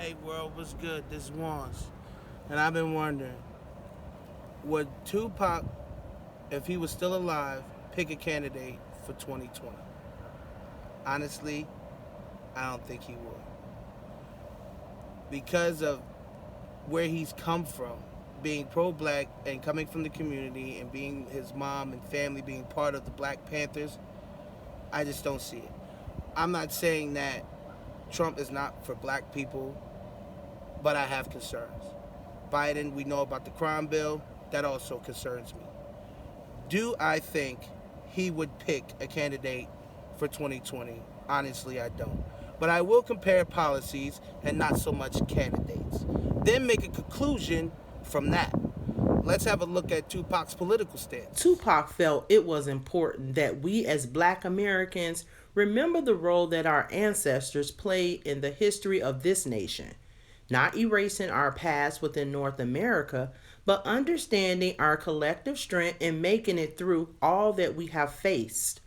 Hey world, what's good? This Wans. And I've been wondering, would Tupac, if he was still alive, pick a candidate for 2020? Honestly, I don't think he would. Because of where he's come from, being pro-black and coming from the community and being his mom and family being part of the Black Panthers, I just don't see it. I'm not saying that Trump is not for black people, but I have concerns. Biden, we know about the crime bill, that also concerns me. Do I think he would pick a candidate for 2020? Honestly, I don't. But I will compare policies and not so much candidates. Then make a conclusion from that. Let's have a look at Tupac's political stance. Tupac felt it was important that we as black Americans remember the role that our ancestors played in the history of this nation, not erasing our past within North America, but understanding our collective strength and making it through all that we have faced.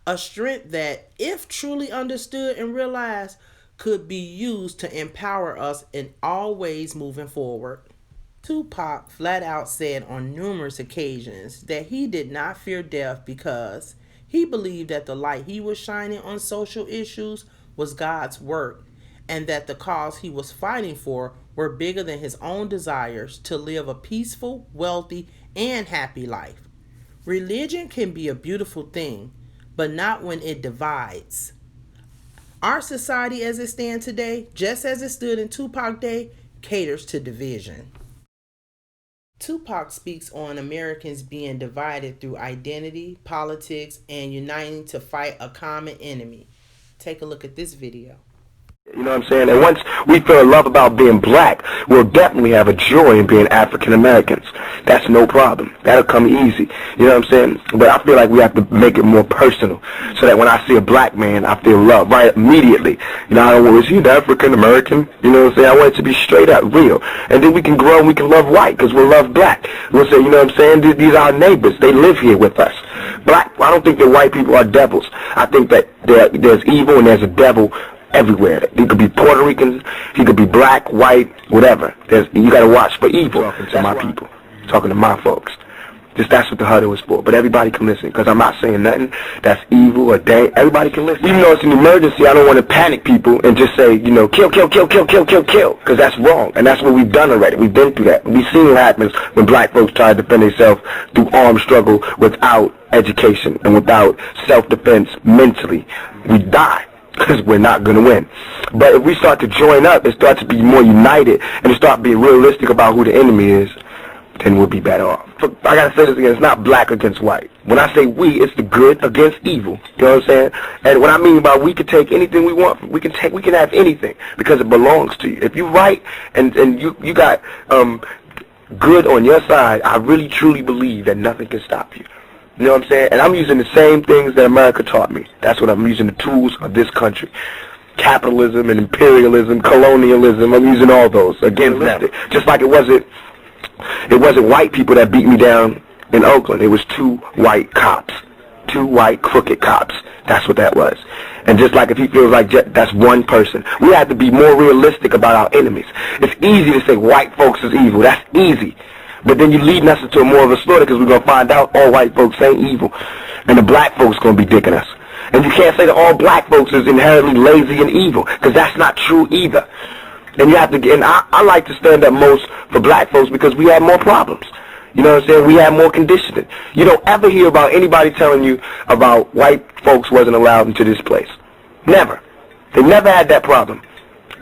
A strength that, if truly understood and realized, could be used to empower us in all ways moving forward. Tupac flat out said on numerous occasions that he did not fear death because he believed that the light he was shining on social issues was God's work and that the cause he was fighting for were bigger than his own desires to live a peaceful, wealthy, and happy life. Religion can be a beautiful thing, but not when it divides. Our society as it stands today, just as it stood in Tupac Day, caters to division. Tupac speaks on Americans being divided through identity, politics, and uniting to fight a common enemy. Take a look at this video. You know what I'm saying? And once we feel love about being black, we'll definitely have a joy in being African Americans. That's no problem. That'll come easy. You know what I'm saying? But I feel like we have to make it more personal so that when I see a black man, I feel love right immediately. You know, I don't want to see an African American. You know what I'm saying? I want it to be straight up real. And then we can grow and we can love white because we'll love black. We'll say, you know what I'm saying? These are our neighbors. They live here with us. Black, I don't think that white people are devils. I think that there's evil and there's a devil everywhere. He could be Puerto Rican, he could be black, white, whatever. You gotta watch for evil. Talking to my people, talking to my folks. That's what the huddle is for. But everybody can listen, because I'm not saying nothing that's evil or dang. Everybody can listen. Even though it's an emergency, I don't want to panic people and just say, you know, kill, kill, kill, kill, kill, kill, kill, because that's wrong. And that's what we've done already. We've been through that. We've seen what happens when black folks try to defend themselves through armed struggle without education and without self-defense mentally. We die, because we're not going to win. But if we start to join up and start to be more united and start being realistic about who the enemy is, then we'll be better off. But I got to say this again, it's not black against white. When I say we, it's the good against evil. You know what I'm saying? And what I mean by we can take anything we want, we can have anything because it belongs to you. If you're right and you got good on your side, I really truly believe that nothing can stop you. You know what I'm saying? And I'm using the same things that America taught me. That's what I'm using, the tools of this country. Capitalism and imperialism, colonialism, I'm using all those against them. Just like it wasn't white people that beat me down in Oakland. It was two white cops. Two white crooked cops. That's what that was. And just like if he feels like that's one person, we have to be more realistic about our enemies. It's easy to say white folks is evil. That's easy. But then you're leading us into more of a slaughter because we're going to find out all white folks ain't evil. And the black folks going to be dicking us. And you can't say that all black folks is inherently lazy and evil because that's not true either. And you have to get, and I like to stand up most for black folks because we have more problems. You know what I'm saying? We have more conditioning. You don't ever hear about anybody telling you about white folks wasn't allowed into this place. Never. They never had that problem.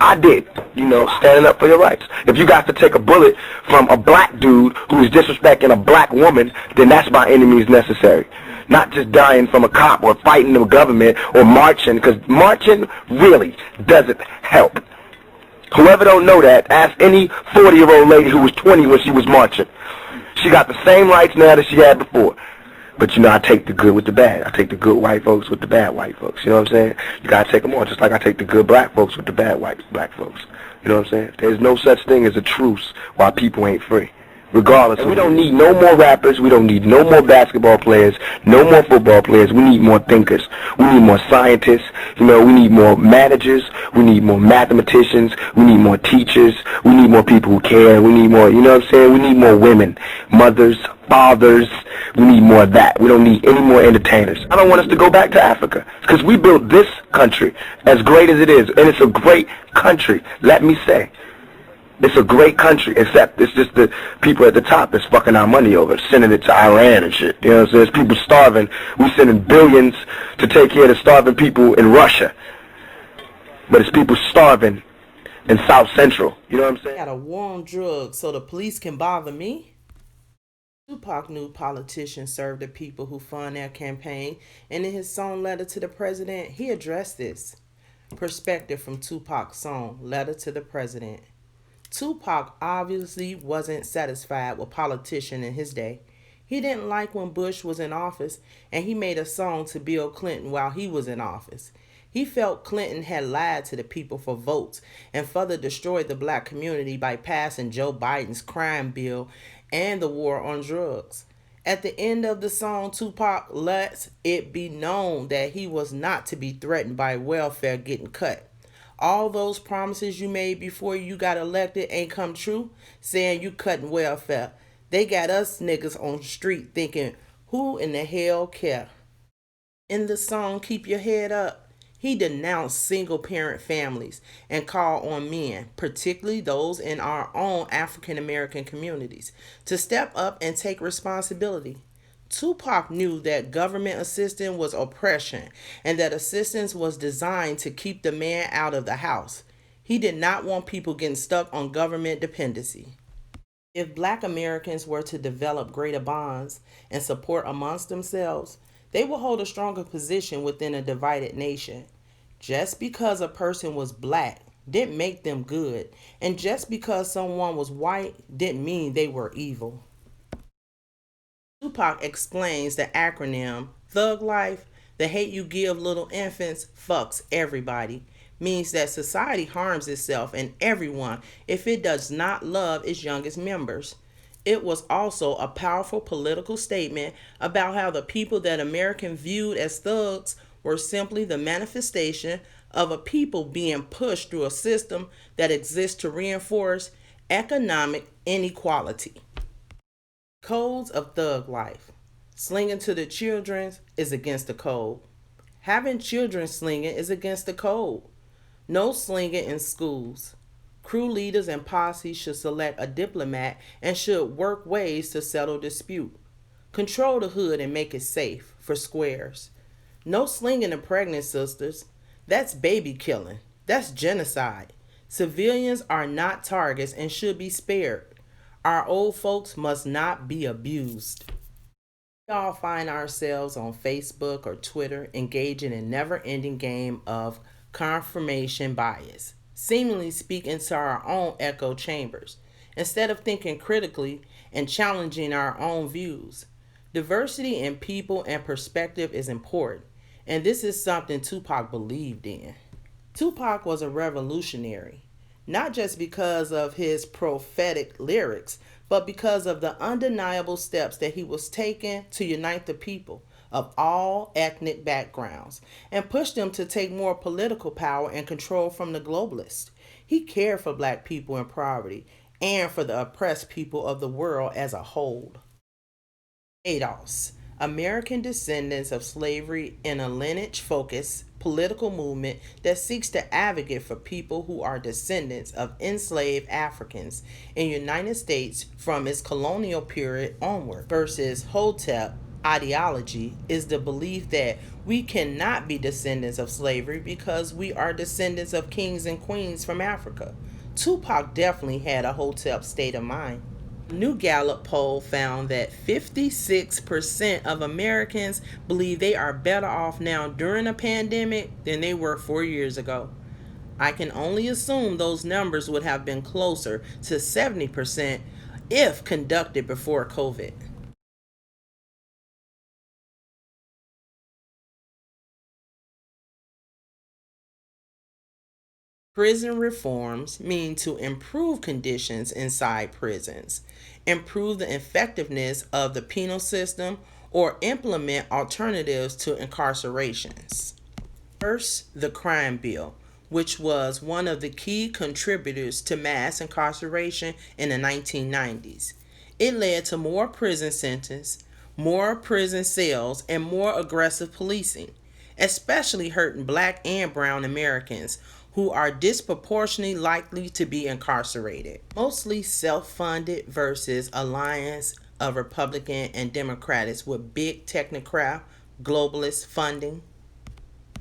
I did, you know, standing up for your rights. If you got to take a bullet from a black dude who's disrespecting a black woman, then that's by any means necessary. Not just dying from a cop or fighting the government or marching, because marching really doesn't help. Whoever don't know that, ask any 40-year-old lady who was 20 when she was marching. She got the same rights now that she had before. But, you know, I take the good with the bad. I take the good white folks with the bad white folks. You know what I'm saying? You got to take them on, just like I take the good black folks with the bad white black folks. You know what I'm saying? There's no such thing as a truce while people ain't free. regardless. And we don't need no more rappers. We don't need no more basketball players, no more football players. We need more thinkers. We need more scientists. You know, we need more managers. We need more mathematicians. We need more teachers. We need more people who care. We need more, you know what I'm saying? We need more women, mothers, fathers. We need more of that. We don't need any more entertainers. I don't want us to go back to Africa because we built this country as great as it is, and it's a great country, let me say. It's a great country, except it's just the people at the top that's fucking our money over, sending it to Iran and shit. You know what I'm saying? There's people starving. We sending billions to take care of the starving people in Russia. But it's people starving in South Central. You know what I'm saying? Got a war on drugs so the police can bother me? Tupac knew politicians serve the people who fund their campaign, and in his song Letter to the President, he addressed this. Perspective from Tupac's song, Letter to the President. Tupac obviously wasn't satisfied with politicians in his day. He didn't like when Bush was in office, and he made a song to Bill Clinton while he was in office. He felt Clinton had lied to the people for votes and further destroyed the black community by passing Joe Biden's crime bill and the war on drugs. At the end of the song, Tupac lets it be known that he was not to be threatened by welfare getting cut. All those promises you made before you got elected ain't come true, saying you cutting welfare. They got us niggas on the street thinking, who in the hell care? In the song Keep Your Head Up, he denounced single parent families and called on men, particularly those in our own African American communities, to step up and take responsibility. Tupac knew that government assistance was oppression and that assistance was designed to keep the man out of the house. He did not want people getting stuck on government dependency. If black Americans were to develop greater bonds and support amongst themselves, they will hold a stronger position within a divided nation. Just because a person was black didn't make them good, and just because someone was white didn't mean they were evil. Tupac explains the acronym Thug Life, the hate you give little infants fucks everybody, means that society harms itself and everyone if it does not love its youngest members. It was also a powerful political statement about how the people that Americans viewed as thugs were simply the manifestation of a people being pushed through a system that exists to reinforce economic inequality. Codes of thug life. Slinging to the children is against the code. Having children slinging is against the code. No slinging in schools. Crew leaders and posse should select a diplomat and should work ways to settle dispute. Control the hood and make it safe for squares. No slinging of pregnant sisters. That's baby killing. That's genocide. Civilians are not targets and should be spared. Our old folks must not be abused. We all find ourselves on Facebook or Twitter engaging in a never-ending game of confirmation bias, seemingly speaking to our own echo chambers, instead of thinking critically and challenging our own views. Diversity in people and perspective is important, and this is something Tupac believed in. Tupac was a revolutionary, not just because of his prophetic lyrics, but because of the undeniable steps that he was taking to unite the people of all ethnic backgrounds and push them to take more political power and control from the globalists. He cared for black people in poverty and for the oppressed people of the world as a whole. ADOS, American descendants of slavery, in a lineage-focused political movement that seeks to advocate for people who are descendants of enslaved Africans in the United States from its colonial period onward. Versus Hotep ideology is the belief that we cannot be descendants of slavery because we are descendants of kings and queens from Africa. Tupac definitely had a Hotep state of mind. A new Gallup poll found that 56% of Americans believe they are better off now during a pandemic than they were 4 years ago. I can only assume those numbers would have been closer to 70% if conducted before COVID. Prison reforms mean to improve conditions inside prisons, improve the effectiveness of the penal system, or implement alternatives to incarcerations. First, the crime bill, which was one of the key contributors to mass incarceration in the 1990s. It led to more prison sentences, more prison cells, and more aggressive policing, especially hurting black and brown Americans who are disproportionately likely to be incarcerated. Mostly self funded versus alliance of Republican and Democrats with big technocrat globalist funding.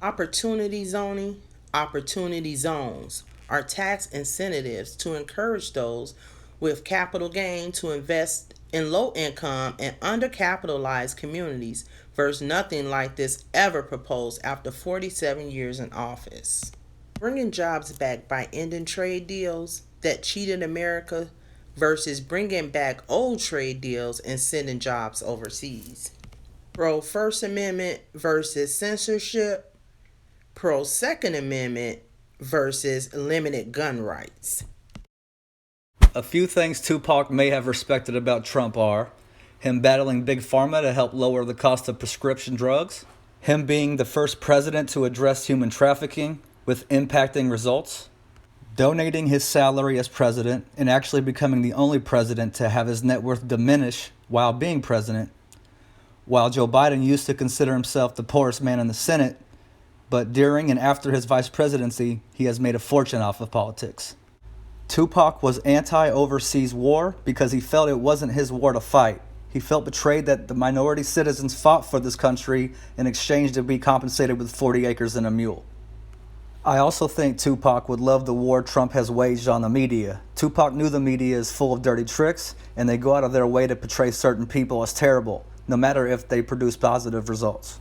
Opportunity zoning, opportunity zones are tax incentives to encourage those with capital gain to invest in low income and undercapitalized communities versus nothing like this ever proposed after 47 years in office. Bringing jobs back by ending trade deals that cheated America versus bringing back old trade deals and sending jobs overseas. Pro First Amendment versus censorship, pro Second Amendment versus limited gun rights. A few things Tupac may have respected about Trump are him battling Big Pharma to help lower the cost of prescription drugs, him being the first president to address human trafficking with impacting results, donating his salary as president and actually becoming the only president to have his net worth diminish while being president, while Joe Biden used to consider himself the poorest man in the Senate, but during and after his vice presidency, he has made a fortune off of politics. Tupac was anti-overseas war because he felt it wasn't his war to fight. He felt betrayed that the minority citizens fought for this country in exchange to be compensated with 40 acres and a mule. I also think Tupac would love the war Trump has waged on the media. Tupac knew the media is full of dirty tricks, and they go out of their way to portray certain people as terrible, no matter if they produce positive results.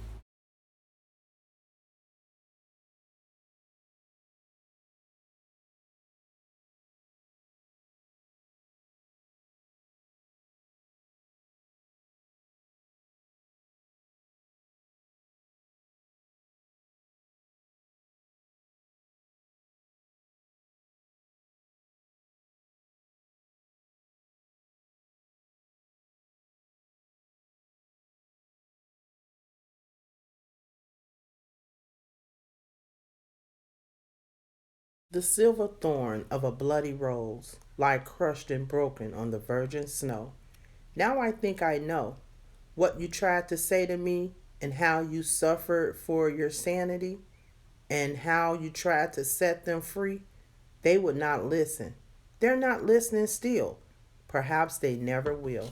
The silver thorn of a bloody rose lie crushed and broken on the virgin snow. Now I think I know what you tried to say to me and how you suffered for your sanity and how you tried to set them free. They would not listen. They're not listening still. Perhaps they never will.